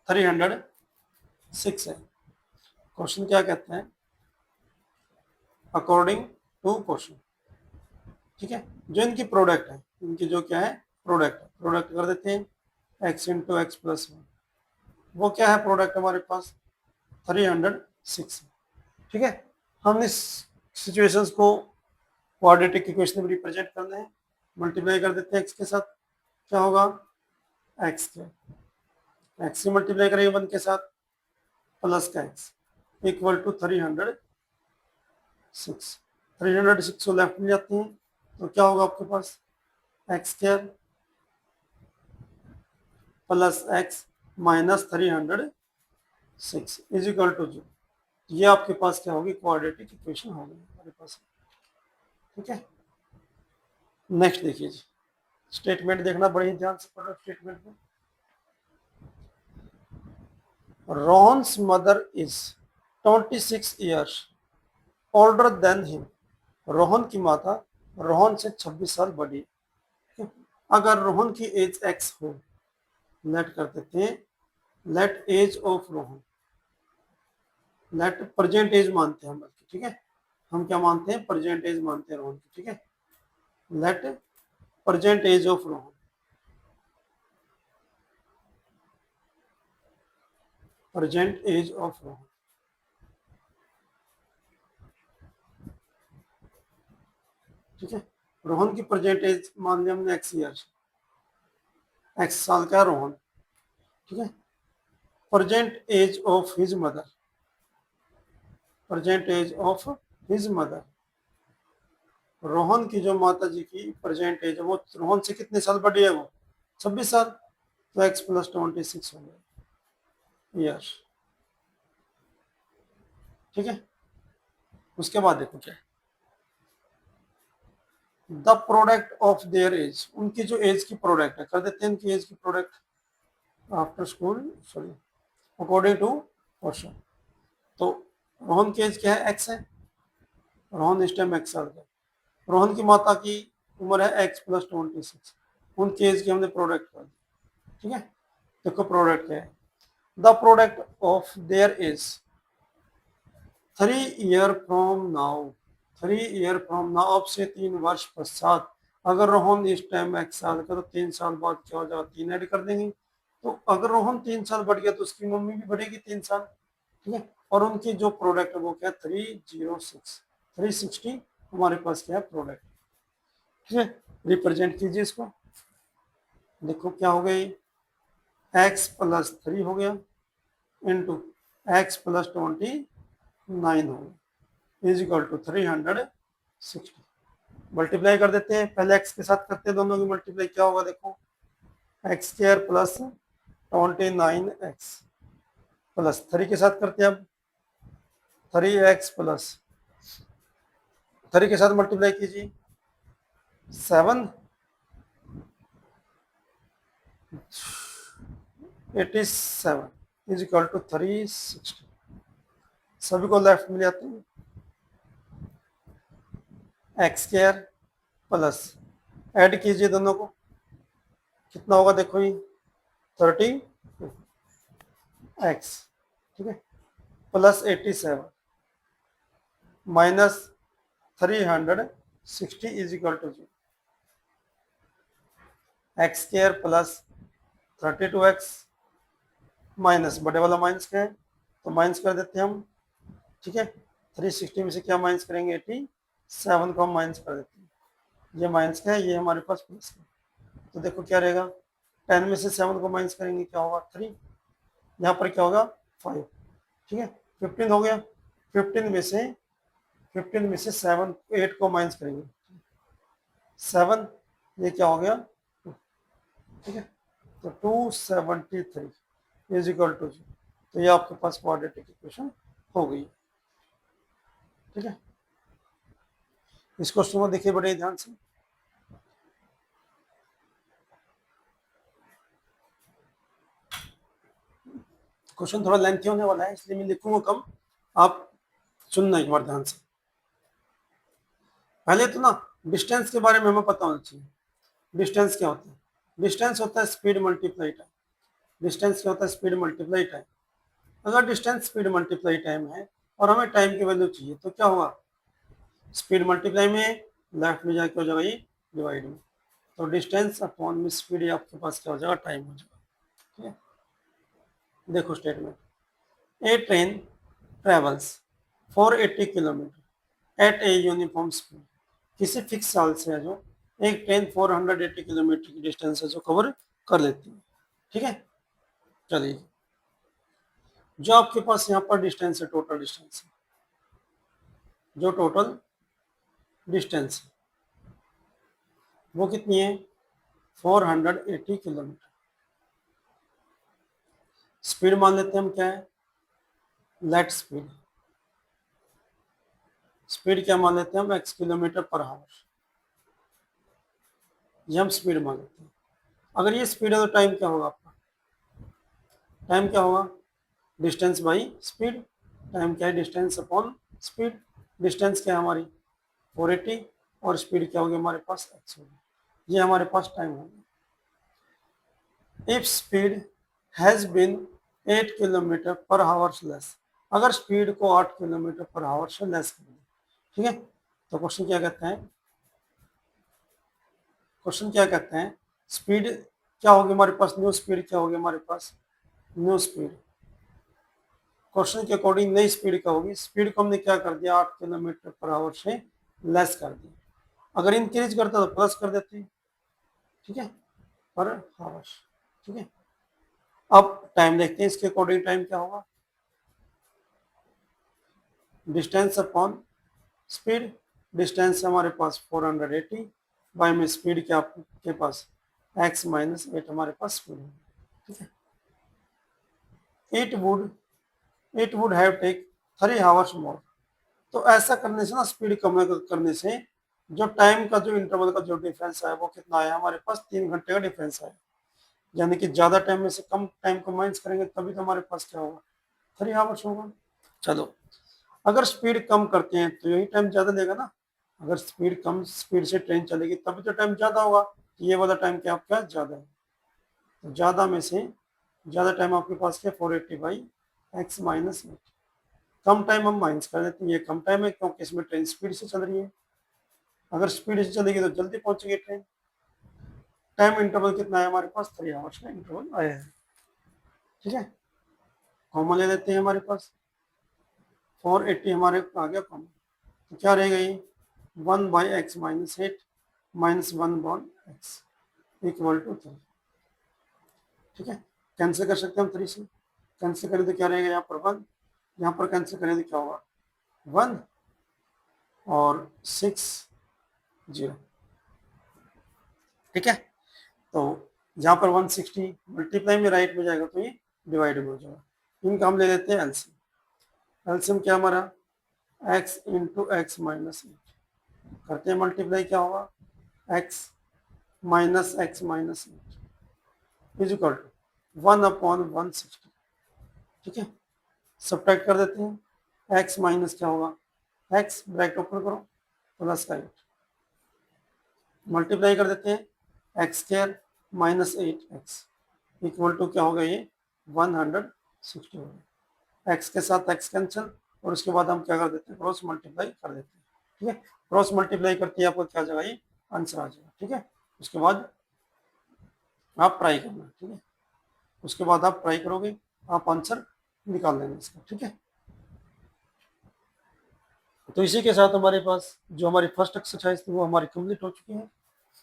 306 है। क्वेश्चन क्या कहते हैं अकॉर्डिंग टू क्वेश्चन। ठीक है, जो इनकी प्रोडक्ट है, इनकी जो क्या है प्रोडक्ट है, प्रोडक्ट कर देते हैं x × x + 1, वो क्या है प्रोडक्ट हमारे पास 306। ठीक है, हम इस सिचुएशंस को क्वाड्रेटिक इक्वेशन में रिप्रेजेंट करना है, मल्टीप्लाई कर देते हैं x के साथ, क्या होगा x के x से मल्टीप्लाई करेंगे 1 के साथ प्लस का x इक्वल टू 306 को लेफ्ट में जाते हैं तो क्या होगा आपके पास x² + x - 306 is equal to 0। ये आपके पास क्या होगी क्वाड्रेटिक इक्वेशन होगी हमारे पास। ठीक है, नेक्स्ट देखिए जी, स्टेटमेंट देखना बड़े ध्यान से पढ़ो स्टेटमेंट में। Rohan's mother is 26 years older than him, Rohan की माता रोहन से 26 साल बड़ी है। अगर रोहन की एज x हो, लेट कर देते हैं let age of Rohan, let present age मानते हैं हम, बल्कि ठीक है, हम क्या मानते हैं, प्रेजेंट एज मानते हैं रोहन की, ठीक है। Let present age of Rohan, present age of Rohan, ठीक है। रोहन की प्रेजेंट एज मान लिया हमने एक्स ईयर, एक्स साल का रोहन, ठीक है। Present age of his mother, present age of his mother, Rohan की जो माता जी की प्रेजेंट एज है वो रोहन से कितने साल बड़ी है, वो 26 साल, तो एक्स प्लस 26 हो गया ईयर, ठीक है। उसके बाद देखो क्या, the product of their age, उनकी जो एज की प्रोडक्ट है, कर देते हैं उनकी एज की product after school, sorry according to question. तो रोहन की एज क्या है, एक्स है, रोहन इस टाइम एक्स साल का, रोहन की माता की उम्र है एक्स प्लस 26, उनकी एज की हमने प्रोडक्ट कर दी, ठीक है। देखो प्रोडक्ट क्या है, the product of their age 3 year from now, 3 year from now, अब से 3 वर्ष पश्चात, अगर रोहन इस टाइम एक्स साल का तो 3 साल बाद क्या हो जाएगा, 3 ऐड कर देंगे, तो अगर रोहन 3 साल बढ़ गया तो उसकी मम्मी भी बढ़ेगी 3 साल, ठीक है। और उनकी जो प्रोडक्ट है वो क्या है 306, 360 हमारे पास क्या है प्रोडक्ट, ठीक है। रिप्रेजेंट कीजिए इसको, देखो क्या हो गई, एक्स प्लस 3 हो गया इंटू एक्स प्लस 29 हो गया इज इक्वल टू 360, मल्टीप्लाई कर देते हैं, पहले एक्स के साथ करते हैं दोनों की मल्टीप्लाई, क्या होगा देखो, x square plus 29x plus 3 के साथ करते हैं अब 3x प्लस 3 के साथ मल्टीप्लाई कीजिए 7 87 इज इक्वल टू 360, सभी को लेफ्ट में ले आते हैं, एक्स स्क्वायर प्लस ऐड कीजिए दोनों को, कितना होगा देखो ये 30x, ठीक है, plus 87 minus 360 is equal to 0, X square plus 32x minus बड़े वाला माइनस का है तो माइनस कर देते हैं हम, ठीक है। 360 में से क्या माइनस करेंगे, 87 को हम माइनस कर देते हैं, ये माइनस का है, ये हमारे पास प्लस का, तो देखो क्या रहेगा, 10 में से 7 को माइनस करेंगे क्या होगा 3, यहाँ पर क्या होगा 5, ठीक है। 15 हो गया, 15 में से 7 8 को माइनस करेंगे 7, ये क्या हो गया 2, ठीक है। तो 273 इज इक्वल टू 0, तो ये आपके पास क्वाड्रेटिक इक्वेशन हो गई, ठीक है। इस क्वेश्चन को देखिए बड़े ध्यान से, क्वेश्चन थोड़ा लेंथी होने वाला है इसलिए मैं लिखूंगा कम, आप सुनना एक बार ध्यान से। पहले तो ना डिस्टेंस के बारे में हमें पता होना चाहिए, डिस्टेंस क्या होता है, डिस्टेंस होता है स्पीड मल्टीप्लाई टाइम, डिस्टेंस क्या होता है स्पीड मल्टीप्लाई टाइम, अगर डिस्टेंस स्पीड मल्टीप्लाई टाइम है और हमें टाइम की वैल्यू चाहिए तो क्या होगा, स्पीड मल्टीप्लाई में लेफ्ट में जाके हो जाएगा ये डिवाइड में, तो डिस्टेंस अपॉन में स्पीड आपके पास क्या हो जाएगा टाइम हो जाएगा, ठीक है। देखो statement, a train travels 480 kilometre at a uniform speed, किसी फिक्स चाल से है जो एक ट्रेन 480 किलोमीटर की डिस्टेंस है जो कवर कर लेती है, ठीक है। चलिए जो आपके पास यहाँ पर डिस्टेंस है, टोटल डिस्टेंस है, जो टोटल डिस्टेंस है वो कितनी है 480 किलोमीटर, स्पीड मान लेते हैं हम क्या है, लेट स्पीड, स्पीड क्या मान लेते हैं हम x किलोमीटर पर आवर, ये हम स्पीड मान लेते हैं। अगर ये स्पीड है तो टाइम क्या होगा आपका, टाइम क्या होगा डिस्टेंस बाई स्पीड, टाइम क्या है डिस्टेंस अपॉन स्पीड, डिस्टेंस क्या है हमारी 480 और स्पीड क्या होगी हमारे पास x होगी, ये हमारे पास टाइम होगा। If speed has been 8 kilometre पर आवर्स लेस, अगर स्पीड को 8 किलोमीटर पर आवर से लेस कर दें, ठीक है। तो क्वेश्चन क्या कहते हैं, स्पीड क्या होगी हमारे पास, न्यू स्पीड क्या होगी हमारे पास, न्यू स्पीड क्वेश्चन के अकॉर्डिंग नई स्पीड क्या होगी, स्पीड को हमने क्या कर दिया 8 किलोमीटर पर आवर से लेस कर दिया। अगर इंक्रीज करता तो प्लस कर देते हैं, ठीक है, पर आवर, ठीक है। अब टाइम देखते हैं, इसके अकॉर्डिंग टाइम क्या होगा, डिस्टेंस अपॉन स्पीड, डिस्टेंस हमारे पास 480 बाई में स्पीड क्या आपके पास x माइनस 8 हमारे पास स्पीड है, ठीक है। It would have take 3 hours more. तो ऐसा करने से ना, स्पीड कम करने से जो टाइम का जो इंटरवल का जो डिफरेंस है वो कितना आया हमारे पास, 3 घंटे का डिफरेंस है। यानी कि ज्यादा टाइम में से कम टाइम को माइनस करेंगे तभी तो हमारे पास क्या होगा, 3 आवर्स होगा। चलो, अगर स्पीड कम करते हैं तो यही टाइम ज्यादा लेगा ना, अगर स्पीड कम स्पीड से ट्रेन चलेगी तभी तो टाइम ज्यादा होगा, ये वाला टाइम क्या आपका ज्यादा है। तो ज्यादा में से ज्यादा टाइम आपके पास क्या, 480 by x minus 8। Come time हम माइनस कर देते हैं, ये कम टाइम है क्योंकि इसमें ट्रेन स्पीड से चल रही है। अगर स्पीड से चलेगी तो जल्दी पहुंचेगी ट्रेन। टाइम इंटरवल कितना है हमारे पास, 3 आवर्स का इंटरवल आया है, ठीक है। कॉमन ले लेते हैं, हमारे पास 480 हमारे आ गया कॉमन, तो क्या रहेगा ये 1 by x minus 8 minus 1 Bon x equal to 3, ठीक है। कैंसिल कर सकते हैं हम 3 से, कैंसिल करें तो क्या रहेगा यहाँ पर 1, यहाँ पर कैंसिल करें तो क्या होगा 1 और 6 0, ठीक है। तो यहाँ पर 160 मल्टीप्लाई में राइट में जाएगा तो ये डिवाइड में हो जाएगा। इनका हम ले लेते हैं एलसीएम। एलसीएम क्या हमारा x इंटू एक्स माइनस 8 करते हैं मल्टीप्लाई, क्या होगा x minus X minus 8 is equal to 1 upon 160, ठीक है। सब्ट्रैक्ट कर देते हैं, x माइनस क्या होगा x ब्रैकेट ओपन करो प्लस का 8 मल्टीप्लाई कर देते हैं X square minus 8x equal to क्या होगा ये 160 होगा। एक्स के साथ एक्स कैंसिल और उसके बाद हम क्या कर देते हैं क्रॉस मल्टीप्लाई कर देते हैं, ठीक है। क्रॉस मल्टीप्लाई करते हैं आपको क्या जाएगा ये आंसर आ जाएगा, ठीक है। उसके बाद आप ट्राई करना, ठीक है। उसके बाद आप ट्राई करोगे आप आंसर निकाल लेंगे इसका, ठीक है। तो इसी के साथ हमारे पास जो हमारी फर्स्ट एक्सरसाइज थी वो हमारी कंप्लीट हो चुकी है,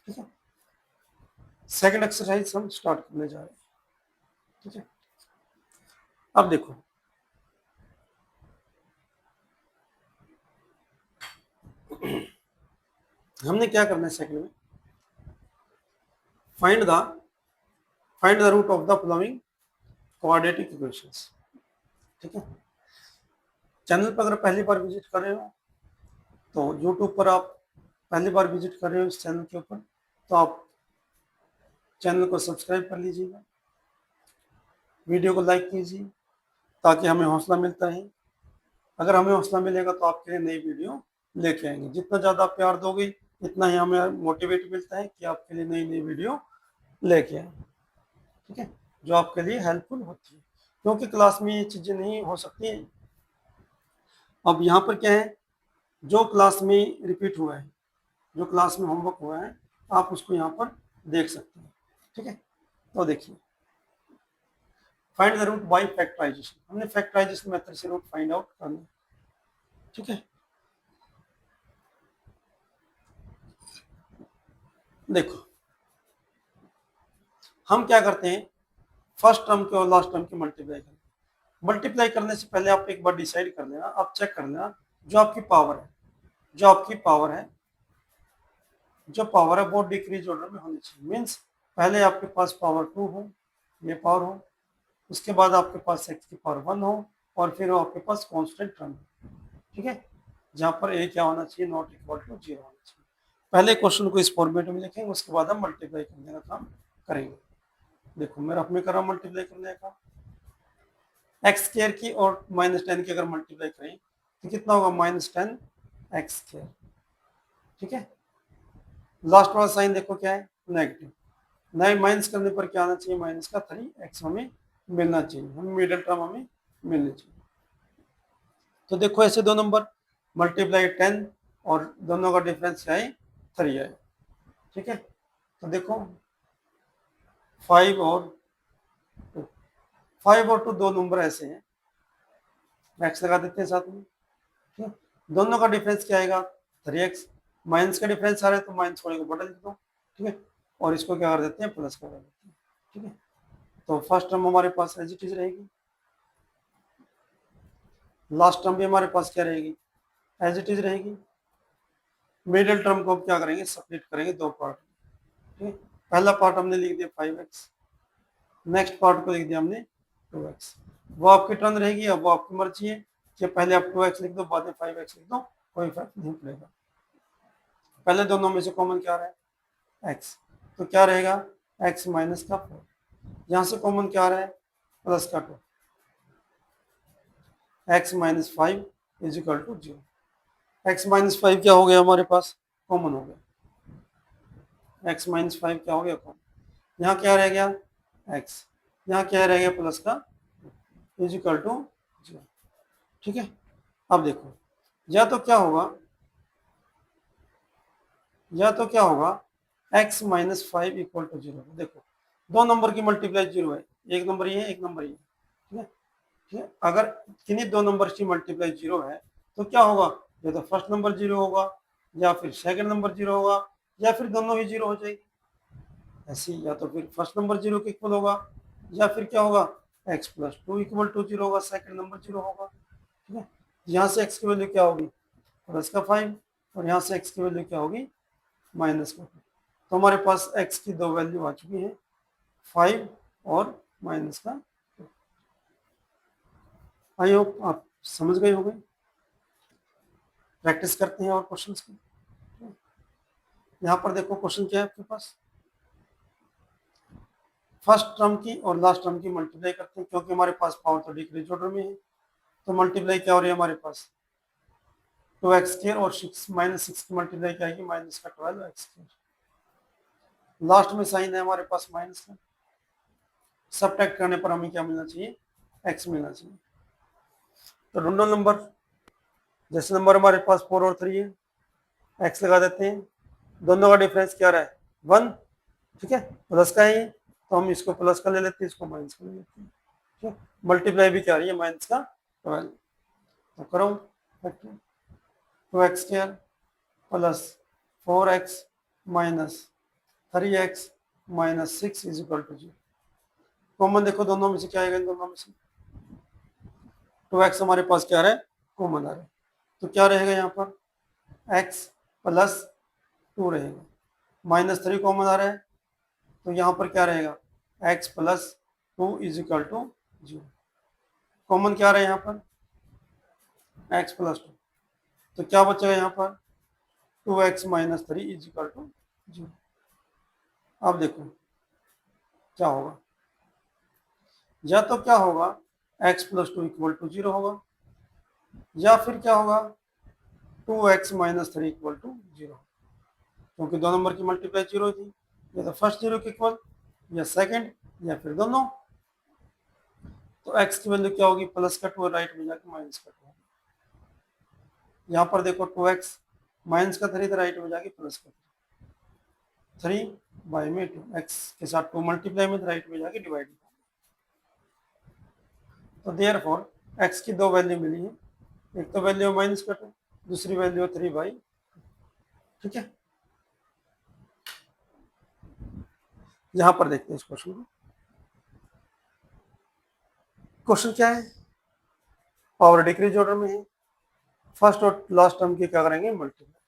ठीक है। सेकंड एक्सरसाइज हम स्टार्ट करने जा रहे हैं, ठीक है। अब देखो हमने क्या करना है सेकंड में, find the root of the following quadratic equations, ठीक है। चैनल पर अगर पहली बार विजिट कर रहे हो तो यूट्यूब पर आप पहली बार विजिट कर रहे हो इस चैनल के ऊपर तो आप चैनल को सब्सक्राइब कर लीजिएगा, वीडियो को लाइक कीजिए ताकि हमें हौसला मिलता है। अगर हमें हौसला मिलेगा तो आपके लिए नई वीडियो लेके आएंगे। जितना ज़्यादा प्यार दोगे इतना ही हमें मोटिवेट मिलता है कि आपके लिए नई नई वीडियो लेके आए, ठीक है, जो आपके लिए हेल्पफुल होती है, क्योंकि क्लास में ये चीज़ें नहीं हो सकती हैं। अब यहाँ पर क्या है, जो क्लास में रिपीट हुआ है, जो क्लास में होमवर्क हुआ है आप उसको यहाँ पर देख सकते हैं, ठीक है। तो देखिए find the root by factorisation, हमने फैक्टराइजेशन मेथड से रूट फाइंड आउट करना, ठीक है। देखो हम क्या करते हैं, फर्स्ट टर्म के और लास्ट टर्म की मल्टीप्लाई करते हैं। मल्टीप्लाई करने से पहले आप एक बार डिसाइड कर लेना, आप चेक कर लेना जो आपकी पावर है, जो आपकी पावर है, जो पावर है वो डिक्रीज ऑर्डर में होनी चाहिए। मीन्स पहले आपके पास पावर 2 हो, ये पावर हो, उसके बाद आपके पास x की पावर 1 हो और फिर आपके पास कांस्टेंट टर्म, ठीक है, जहां पर a क्या होना चाहिए नॉट इक्वल टू 0 होना चाहिए। पहले क्वेश्चन को इस फॉर्मेट में लिखेंगे, उसके बाद हम मल्टीप्लाई करने का काम करेंगे। देखो मैं रफ में कर रहा हूँ मल्टीप्लाई करने का, एक्स स्क्वायर की और -10 की अगर मल्टीप्लाई करें तो कितना होगा -10 एक्स स्क्वायर, ठीक है। लास्ट वाला साइन देखो क्या है नेगेटिव, नए माइनस करने पर क्या आना चाहिए माइनस का 3x हमें मिलना चाहिए, हम मिडिल टर्म हमें मिलनी चाहिए। तो देखो ऐसे दो नंबर मल्टीप्लाई 10 और दोनों का डिफरेंस क्या है 3 है, ठीक है। तो देखो 5 और 2, 5 और 2 दो नंबर ऐसे हैं, एक्स लगा देते हैं साथ में, ठीक है। दोनों का डिफरेंस क्या आएगा 3x, माइनस का डिफरेंस आ रहा है तो माइनस वाले को बदल देता हूँ, ठीक है, और इसको क्या कर देते हैं प्लस कर देते हैं, ठीक है। तो फर्स्ट टर्म हमारे पास एज इट इज रहेगी, लास्ट टर्म भी हमारे पास क्या रहेगी एज इट इज रहेगी। मिडिल टर्म को क्या करेंगे सेपरेट करेंगे दो पार्ट, ठीक है। पहला पार्ट हमने लिख दिया 5x, नेक्स्ट पार्ट को लिख दिया हमने 2x। वो आपकी टर्न रहेगी, अब वो आपकी मर्जी है कि पहले आप 2x लिख दो बाद में 5x लिख दो, कोई फर्क नहीं पड़ेगा। पहले दोनों में से कॉमन क्या रहा है x, तो क्या रहेगा x माइनस का 4, यहाँ से कॉमन क्या आ रहा है प्लस का 2, x minus 5 is equal to 0। x minus 5 क्या हो गया हमारे पास कॉमन हो गया, x माइनस 5 क्या हो गया कॉमन, यहाँ क्या रह गया x, यहाँ क्या रह गया प्लस का इज इक्वल टू 0, ठीक है। अब देखो या तो क्या होगा, या तो क्या होगा x माइनस 5 इक्वल टू 0, देखो दो नंबर की मल्टीप्लाई 0 है, एक नंबर ये एक नंबर ये, ठीक है, ठीक है। अगर किन्हीं दो नंबर की मल्टीप्लाई 0 है तो क्या होगा, या तो फर्स्ट नंबर 0 होगा या फिर सेकंड नंबर 0 होगा या फिर दोनों ही 0 हो जाएगी ऐसी, या तो फिर फर्स्ट नंबर 0 के इक्वल होगा या फिर क्या होगा x प्लस 2 इक्वल टू 0 होगा, सेकंड नंबर 0 होगा, ठीक है। यहाँ से x की वैल्यू क्या होगी प्लस का 5 और यहाँ से x की वैल्यू क्या होगी माइनस का 2, तो हमारे पास x की दो वैल्यू आ चुकी है 5 और माइनस का 2। आई होप आप समझ गए होंगे। प्रैक्टिस करते हैं और क्वेश्चंस की। यहाँ पर देखो क्वेश्चन क्या है आपके पास, फर्स्ट टर्म की और लास्ट टर्म की मल्टीप्लाई करते हैं, क्योंकि हमारे पास पावर तो डिक्रीज ऑर्डर में है, तो मल्टीप्लाई क्या हो रही है हमारे पास 2x² और 6 माइनस 6 की मल्टीप्लाई क्या आएगी माइनस का 12x², लास्ट में साइन है हमारे पास माइनस का, सबट्रैक्ट करने पर हमें क्या मिलना चाहिए x मिलना चाहिए। तो ढूंढो नंबर, जैसे नंबर हमारे पास 4 और 3 है, x लगा देते हैं, दोनों का डिफरेंस क्या रहा है 1, ठीक है, प्लस का है तो हम इसको प्लस का ले लेते हैं, इसको माइनस का ले लेते हैं, ठीक है। मल्टीप्लाई भी क्या रही है माइनस का 12, तो करो 2x² plus 4x minus 3x minus 6 is equal to 0। Common देखो दोनों में से क्या आएगा, इन दोनों में से 2x हमारे पास क्या रहा है कॉमन आ रहा है, तो क्या रहेगा यहाँ पर x प्लस 2 रहेगा, माइनस 3 कॉमन आ रहा है तो यहाँ पर क्या रहेगा x plus 2 is equal to 0। Common क्या रहा है यहाँ पर x प्लस 2, तो क्या बचेगा यहाँ पर 2x minus 3 is equal to 0। अब देखो क्या होगा, या तो क्या होगा x प्लस 2 इक्वल टू 0 होगा या फिर क्या होगा 2x माइनस 3 इक्वल टू 0, क्योंकि दो नंबर की मल्टीप्लाई 0 थी, या तो फर्स्ट 0 के इक्वल या सेकंड या फिर दोनों। तो x की वैल्यू क्या होगी प्लस का 2 राइट में जाके माइनस का 2, यहाँ पर देखो 2x माइनस का 3 राइट में जाके प्लस का 3 बाई में 2, x के साथ 2 मल्टीप्लाई में राइट में जाके डिवाइड, तो देयरफॉर x की दो वैल्यू मिली है, एक तो वैल्यू माइनस का 2, दूसरी वैल्यू 3 बाई, ठीक है। यहां पर देखते हैं इस क्वेश्चन को, क्वेश्चन क्या है पावर डिक्रीज ऑर्डर में है, फर्स्ट और लास्ट टर्म की क्या करेंगे मल्टीप्लाई,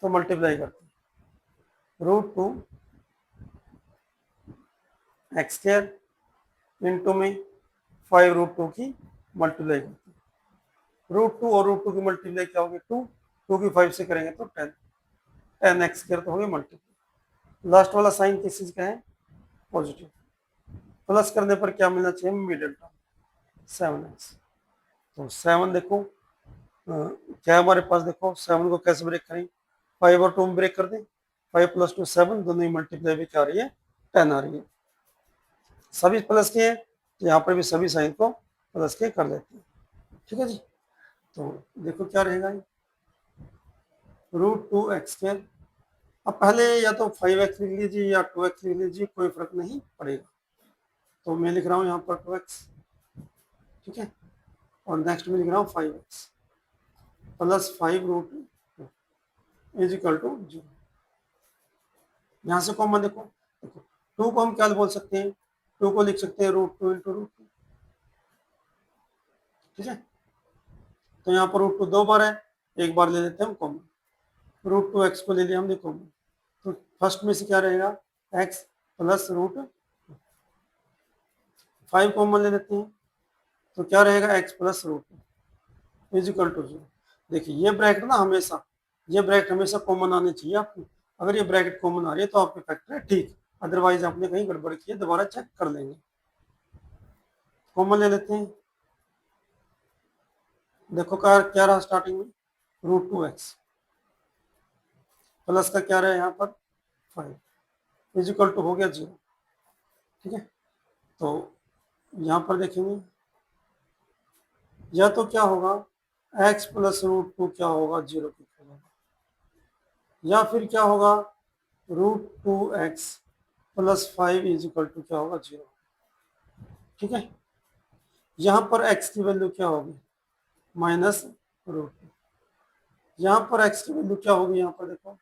तो मल्टीप्लाई करते हैं √2 x² इंटू में 5 √2 की मल्टीप्लाई करते हैं, √2 और √2 की मल्टीप्लाई क्या होगी 2, 2 की 5 से करेंगे तो 10 x² तो होगी मल्टीप्लाई, लास्ट वाला साइन किस चीज का है पॉजिटिव, प्लस करने पर क्या मिलना चाहिए मिडिल टर्म 7x, तो 7 देखो क्या हमारे पास देखो 7 को कैसे ब्रेक करें 5 और 2 में ब्रेक कर दें, 5 प्लस 2 7, दोनों ही मल्टीप्लाई भी क्या आ रही है 10 आ रही है, सभी प्लस के हैं तो यहाँ पर भी सभी साइन को प्लस के कर देते हैं, ठीक है जी। तो देखो क्या रहेगा, √2x²। अब पहले या तो 5x लिख लीजिए या 2x लिख लीजिए, कोई फर्क नहीं पड़ेगा। तो मैं लिख रहा हूँ यहाँ पर 2x, ठीक है, और नेक्स्ट में लिख रहा हूँ 5x प्लस 5√2 = 0। यहाँ से कॉमन देखो, 2 को हम क्या बोल सकते हैं, 2 को लिख सकते हैं √2 × √2, ठीक है। तो यहाँ पर √2 2 बार है, एक बार ले लेते हैं हम कॉमन, √2x को ले लिया हमने कॉमन। तो फर्स्ट में से क्या रहेगा, x प्लस √5 कॉमन ले लेते हैं, तो क्या रहेगा, x प्लस √2 = 0। देखिए ये ब्रैकेट ना हमेशा, ये ब्रैकेट हमेशा कॉमन आनी चाहिए आपको। अगर ये ब्रैकेट कॉमन आ रही है तो आपके फैक्टर है ठीक, अदरवाइज आपने कहीं गड़बड़ की है, दोबारा चेक कर लेंगे। कॉमन ले लेते हैं, देखो क्या रहा स्टार्टिंग में, √2x प्लस का क्या रहा है यहाँ पर 5 = हो गया 0, ठीक है। तो यहाँ पर देखेंगे, या तो क्या होगा, x प्लस √2 क्या होगा, 0 के इक्वल होगा, या फिर क्या होगा, √2x प्लस 5 = क्या होगा, 0, ठीक है। यहाँ पर x की वैल्यू क्या होगी, -√2। यहाँ पर x की वैल्यू क्या होगी, यहाँ पर देखो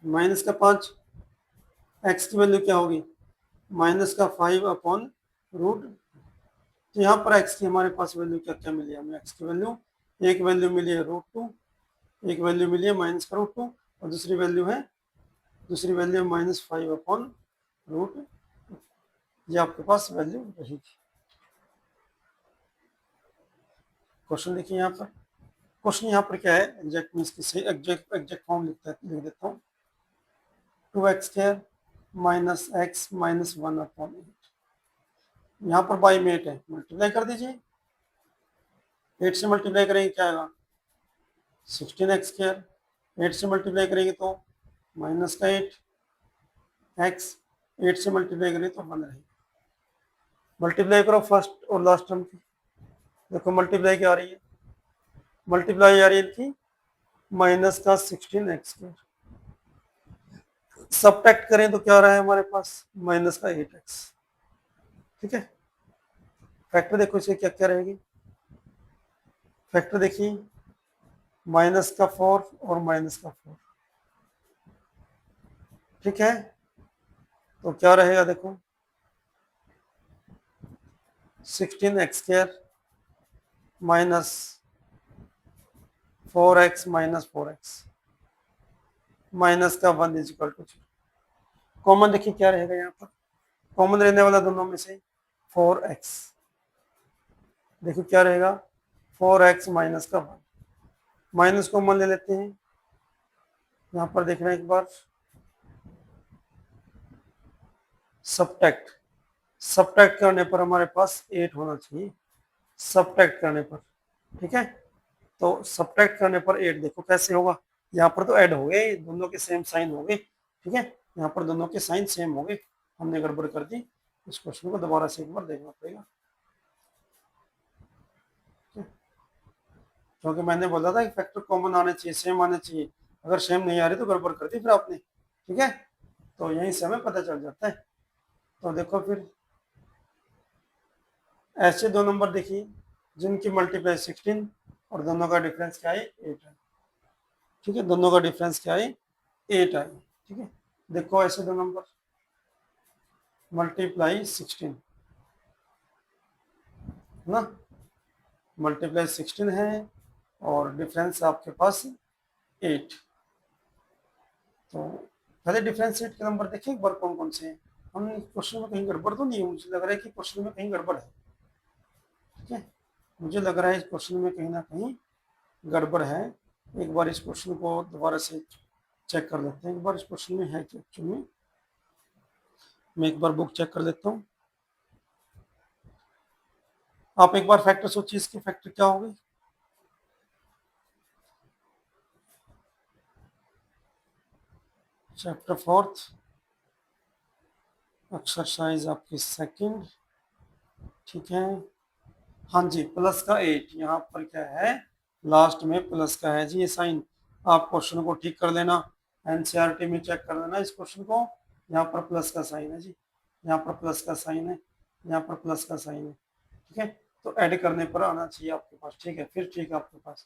-5, x की वैल्यू क्या होगी, -5/√। तो यहाँ पर x की हमारे पास वैल्यू क्या क्या मिली हमें, x की वैल्यू, एक वैल्यू मिली है √2, एक वैल्यू मिली है -√2, और दूसरी वैल्यू है -5/√। ये आपके पास वैल्यू रहेगी। क्वेश्चन देखिए यहाँ पर, क्वेश्चन यहाँ पर क्या है, एग्जैक्ट मीन्स की सही एग्जैक्ट फॉर्म लिख देता हूँ, 2x² - x - 1/8। यहाँ पर बाई में 8 है, मल्टीप्लाई कर दीजिए, 8 से मल्टीप्लाई करेंगे क्या आएगा, 16x², 8 से मल्टीप्लाई करेंगे तो -8, x 8 से मल्टीप्लाई करेंगे तो 1 रहेगा। मल्टीप्लाई करो फर्स्ट और लास्ट टर्म की, देखो मल्टीप्लाई क्या आ रही है, मल्टीप्लाई आ रही है इनकी -16x², सबट्रैक्ट करें तो क्या रहा है हमारे पास, -8x, ठीक है। फैक्टर देखो इसे क्या क्या रहेगी, फैक्टर देखिए -4 और -4, ठीक है। तो क्या रहेगा देखो, 16x² -4x - 4x -1 = 0। कॉमन देखिए क्या रहेगा, यहाँ पर कॉमन रहने वाला दोनों में से 4x, देखो क्या रहेगा, 4x -1, माइनस कॉमन ले लेते हैं, यहाँ पर देखना एक बार, सब्ट्रैक्ट करने पर हमारे पास 8 होना चाहिए, सब्ट्रैक्ट करने पर, ठीक है। तो सब्ट्रैक्ट करने पर 8 देखो कैसे होगा, यहाँ पर तो ऐड हो गए, दोनों के सेम साइन हो गए, ठीक है, यहाँ पर दोनों के साइन सेम हो गए, हमने गड़बड़ कर दी। इस क्वेश्चन को दोबारा से एक बार देखना पड़ेगा, क्योंकि मैंने बोला था कि फैक्टर कॉमन आने चाहिए, सेम आने चाहिए, अगर सेम नहीं आ रही तो गड़बड़ कर दी फिर आपने, ठीक है। तो यहीं से हमें पता चल जाता है। तो देखो फिर ऐसे दो नंबर देखिए जिनकी मल्टीप्लाई 16 और दोनों का डिफरेंस क्या है, 8 है, ठीक है, दोनों का डिफरेंस क्या है, 8 है, ठीक है। देखो ऐसे दो नंबर मल्टीप्लाई 16 ना, मल्टीप्लाई 16 है और डिफरेंस आपके पास 8। तो पहले डिफरेंशिएट के नंबर देखिए एक बार कौन कौन से हैं, हमने क्वेश्चन में कहीं गड़बड़ तो नहीं है, मुझे लग रहा है कि क्वेश्चन में कहीं गड़बड़ है, ठीक है, मुझे लग रहा है इस क्वेश्चन में कहीं ना कहीं गड़बड़ है। एक बार इस क्वेश्चन को दोबारा से चेक कर लेते हैं, एक बार इस क्वेश्चन में है कि एक्चुअली में, मैं एक बार बुक चेक कर लेता हूँ। आप एक बार फैक्टर सोचिए, इसके फैक्टर क्या हो गए, चैप्टर 4 एक्सरसाइज आपकी सेकंड, ठीक है, हाँ जी, प्लस का 8, यहाँ पर क्या है, लास्ट में प्लस का है जी ये साइन। आप क्वेश्चन को ठीक कर लेना, एनसीईआरटी में चेक कर लेना इस क्वेश्चन को। यहाँ पर प्लस का साइन है जी, यहाँ पर प्लस का साइन है, यहाँ पर प्लस का साइन है, ठीक है। तो ऐड करने पर आना चाहिए आपके पास, ठीक है। फिर ठीक है आपके पास,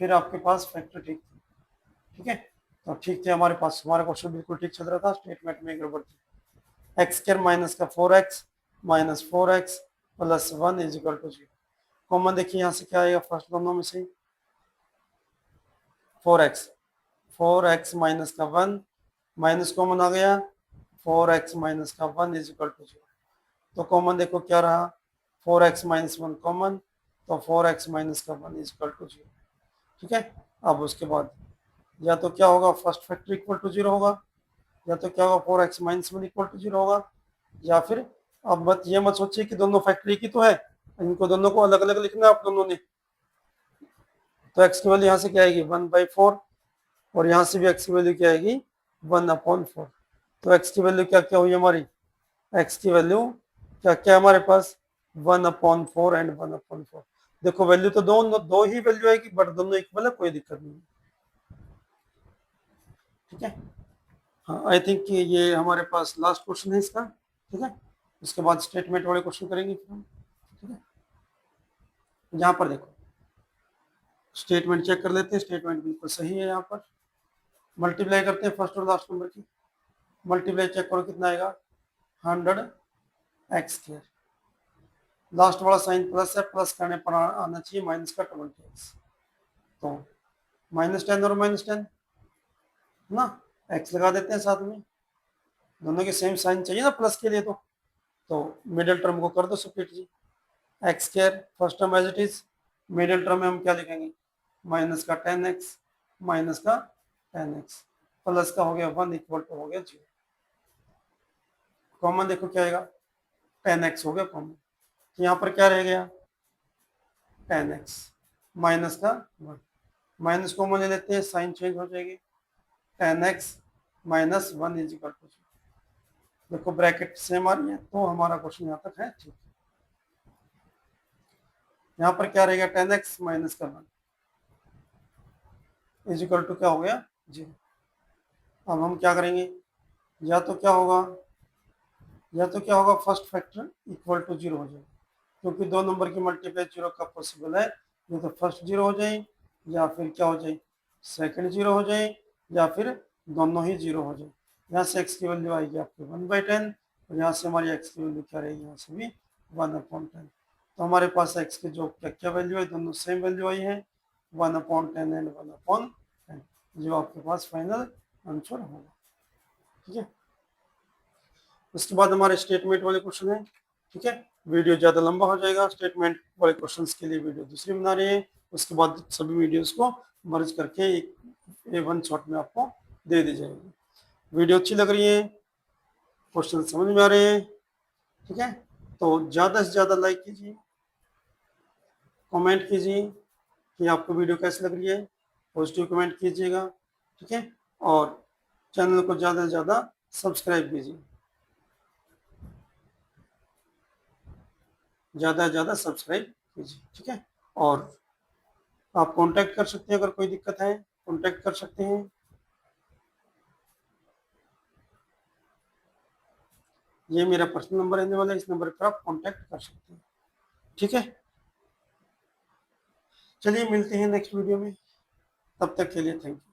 फिर आपके पास फैक्टर ठीक थी, ठीक है। तो ठीक थे हमारे पास, हमारा क्वेश्चन बिल्कुल ठीक चल रहा था, स्टेटमेंट में गड़बड़ थी। एक्स स्क्वायर माइनस का 4x minus 4x plus 1 is equal to 0। Common देखिए यहाँ से क्या आएगा, फर्स्ट दोनों में से 4x, 4x माइनस का 1 माइनस कॉमन आ गया, 4x माइनस का 1 इज इक्वल टू 0। तो कॉमन देखो क्या रहा, 4x माइनस 1 कॉमन, तो 4x माइनस का 1 इज इक्वल टू 0, ठीक है। अब उसके बाद या तो क्या होगा, फर्स्ट फैक्टर इक्वल टू 0 होगा, या तो क्या होगा 4x माइनस 1 इक्वल टू 0 होगा, या फिर अब मत ये मत सोचिए कि दोनों फैक्टर की तो है, इनको दोनों को अलग अलग लिखना है आप दोनों ने। तो x की वैल्यू यहाँ से क्या आएगी 1/4, और यहाँ से भी x की वैल्यू क्या आएगी 1/4। तो x की वैल्यू क्या क्या हुई हमारी, x की वैल्यू क्या क्या हमारे पास 1/4 एंड 1/4। देखो वैल्यू तो दो ही वैल्यू आएगी, बट दोनों इक्वल है, कोई दिक्कत नहीं, ठीक है। हाँ आई थिंक ये हमारे पास लास्ट क्वेश्चन है इसका, ठीक है। उसके बाद स्टेटमेंट वाले क्वेश्चन करेंगे फिर हम, ठीक है। यहाँ पर देखो स्टेटमेंट चेक कर लेते हैं, स्टेटमेंट बिल्कुल सही है। यहाँ पर मल्टीप्लाई करते हैं फर्स्ट और लास्ट नंबर की, मल्टीप्लाई चेक करो कितना आएगा 100x²। लास्ट वाला साइन प्लस है, प्लस करने पर आना चाहिए माइनस का 20x। तो -10 और -10 ना, x लगा देते हैं साथ में, दोनों के सेम साइन चाहिए ना प्लस के लिए। तो मिडिल टर्म को कर दो स्प्लिट जी, x² first term as it is, middle term में हम क्या लिखेंगे माइनस का 10x माइनस का 10x प्लस का हो गया 1 इक्वल टू हो गया 0। कॉमन देखो क्या आएगा 10x हो गया कॉमन, तो यहाँ पर क्या रह गया 10x माइनस का 1, माइनस कॉमन ले लेते हैं, साइन चेंज हो जाएगी, 10x minus 1 is equal to 0। देखो ब्रैकेट सेम आ रही है, तो हमारा क्वेश्चन यहाँ तक है ठीक। यहाँ पर क्या रहेगा 10x माइनस का 1 इज इक्वल टू क्या हो गया 0। अब हम क्या करेंगे, या तो क्या होगा फर्स्ट फैक्टर इक्वल टू 0 हो जाए, क्योंकि दो नंबर की मल्टीप्लाई 0 का पॉसिबल है, या तो फर्स्ट 0 हो जाए, या फिर क्या हो जाए सेकंड 0 हो जाए, या फिर दोनों ही 0 हो जाए। यहाँ से x की वैल्यू आएगी आपकी 1/10, और यहाँ से हमारी x की वैल्यू क्या रहेगी, यहाँ से भी 1/10। तो हमारे पास x की जो क्या क्या वैल्यू है, दोनों सेम वैल्यू आई है 1/10 एंड 1/10, जो आपके पास फाइनल आंसर होगा, ठीक है। उसके बाद हमारे स्टेटमेंट वाले क्वेश्चन है, ठीक है। वीडियो ज़्यादा लंबा हो जाएगा, स्टेटमेंट वाले क्वेश्चंस के लिए वीडियो दूसरी बना रहे हैं, उसके बाद सभी वीडियोस को मर्ज करके एक वन शॉट में आपको दे दी जाएगी। वीडियो अच्छी लग रही है, क्वेश्चन समझ में आ रहे हैं, ठीक है, तो ज़्यादा से ज़्यादा लाइक कीजिए, कमेंट कीजिए कि आपको वीडियो कैसी लग रही है, पॉजिटिव कमेंट कीजिएगा, ठीक है, और चैनल को ज़्यादा से ज़्यादा सब्सक्राइब कीजिए, ज़्यादा से ज़्यादा सब्सक्राइब कीजिए, ठीक है। और आप कांटेक्ट कर सकते हैं, अगर कोई दिक्कत है कांटेक्ट कर सकते हैं, ये मेरा पर्सनल नंबर रहने वाला है, इस नंबर पर आप कांटेक्ट कर सकते हैं, ठीक है। चलिए मिलते हैं नेक्स्ट वीडियो में, तब तक के लिए थैंक यू।